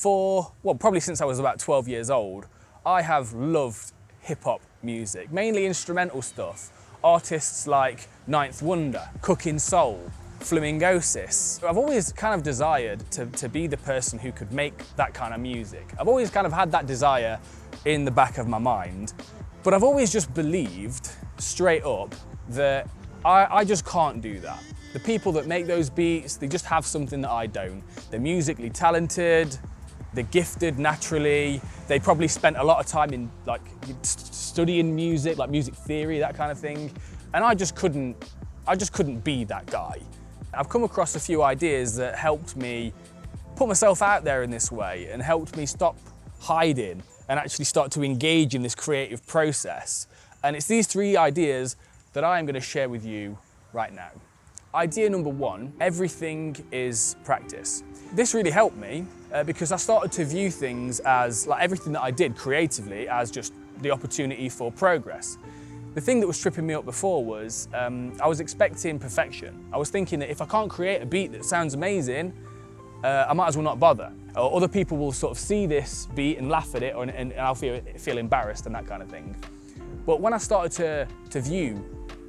probably since I was about 12 years old, I have loved hip-hop music, mainly instrumental stuff. Artists like Ninth Wonder, Cooking Soul, Flamingosis. I've always kind of desired to be the person who could make that kind of music. I've always kind of had that desire in the back of my mind, but I've always just believed straight up that I just can't do that. The people that make those beats, they just have something that I don't. They're musically talented, they're gifted naturally, they probably spent a lot of time in like studying music, like music theory, that kind of thing. And I just couldn't be that guy. I've come across a few ideas that helped me put myself out there in this way and helped me stop hiding and actually start to engage in this creative process. And it's these 3 ideas that I am going to share with you right now. Idea number 1, everything is practice. This really helped me because I started to view things as, like everything that I did creatively, as just the opportunity for progress. The thing that was tripping me up before was I was expecting perfection. I was thinking that if I can't create a beat that sounds amazing, I might as well not bother. Or other people will sort of see this beat and laugh at it, and I'll feel embarrassed and that kind of thing. But when I started to view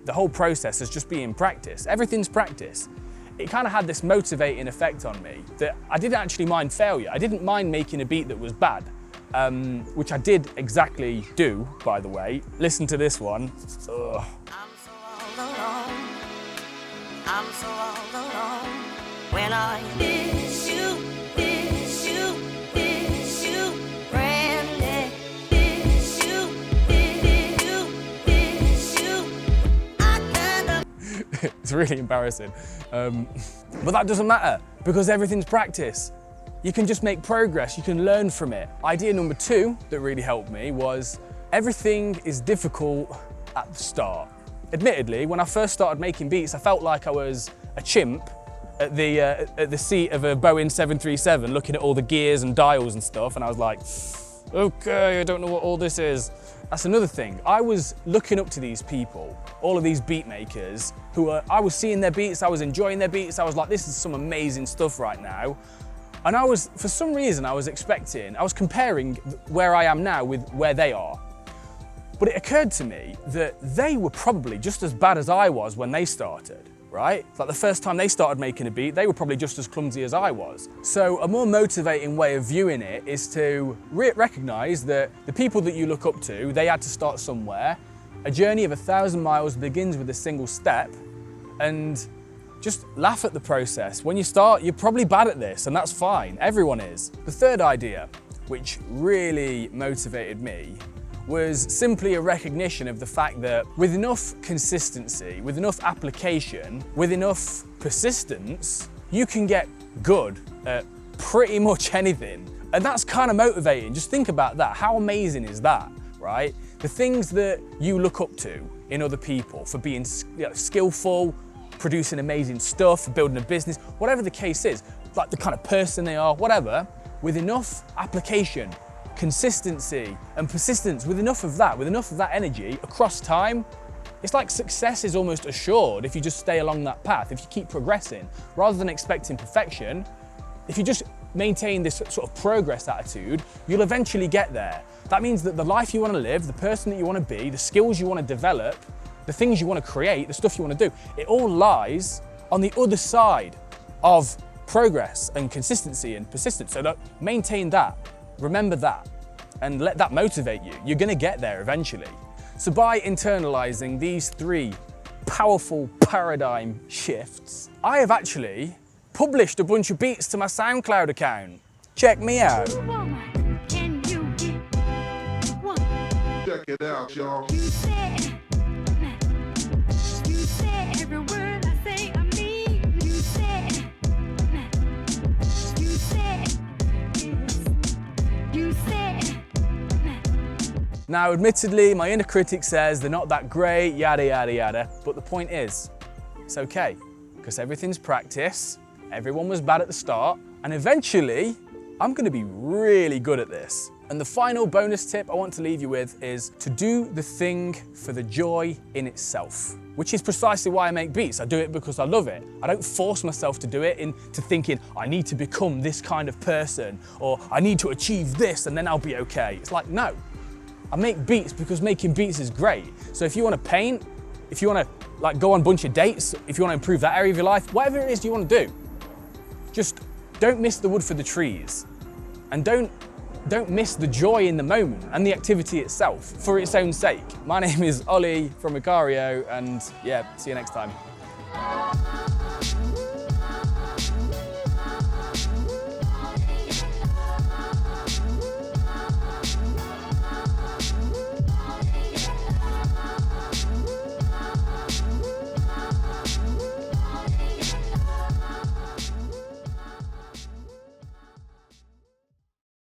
the whole process as just being practice, everything's practice, it kind of had this motivating effect on me that I didn't actually mind failure. I didn't mind making a beat that was bad. Which I did exactly do, by the way. Listen to this one. Ugh. I'm so all alone. I'm so all alone. When I miss you, Brandy, miss you. I kinda. It's really embarrassing. But that doesn't matter because everything's practice. You can just make progress, you can learn from it. Idea number 2 that really helped me was everything is difficult at the start. Admittedly, when I first started making beats, I felt like I was a chimp at the seat of a Boeing 737 looking at all the gears and dials and stuff, and I was like, okay, I don't know what all this is. That's another thing. I was looking up to these people, all of these beat makers, I was seeing their beats, I was enjoying their beats, I was like, this is some amazing stuff right now. And for some reason, I was comparing where I am now with where they are. But it occurred to me that they were probably just as bad as I was when they started, right? Like the first time they started making a beat, they were probably just as clumsy as I was. So a more motivating way of viewing it is to recognize that the people that you look up to, they had to start somewhere. A journey of 1,000 miles begins with a single step, and just laugh at the process. When you start, you're probably bad at this, and that's fine. Everyone is. The third idea, which really motivated me, was simply a recognition of the fact that with enough consistency, with enough application, with enough persistence, you can get good at pretty much anything. And that's kind of motivating. Just think about that. How amazing is that, right? The things that you look up to in other people for being skillful, producing amazing stuff, building a business, whatever the case is, like the kind of person they are, whatever, with enough application, consistency and persistence, with enough of that energy across time, it's like success is almost assured if you just stay along that path, if you keep progressing, rather than expecting perfection. If you just maintain this sort of progress attitude, you'll eventually get there. That means that the life you want to live, the person that you want to be, the skills you want to develop, the things you want to create, the stuff you want to do, it all lies on the other side of progress and consistency and persistence. So maintain that, remember that, and let that motivate you. You're going to get there eventually. So by internalizing these 3 powerful paradigm shifts, I have actually published a bunch of beats to my SoundCloud account. Check me out. Check it out, y'all. Every word I say, I mean. You said. Now, admittedly, my inner critic says they're not that great, yada, yada, yada. But the point is, it's okay, because everything's practice. Everyone was bad at the start, and eventually, I'm going to be really good at this. And the final bonus tip I want to leave you with is to do the thing for the joy in itself. which is precisely why I make beats. I do it because I love it. I don't force myself to do it into thinking I need to become this kind of person or I need to achieve this and then I'll be okay. It's like, no. I make beats because making beats is great. So if you want to paint, if you want to like go on a bunch of dates, if you want to improve that area of your life, whatever it is you want to do, just don't miss the wood for the trees and don't miss the joy in the moment and the activity itself for its own sake. My name is Ollie from Icario and yeah, see you next time.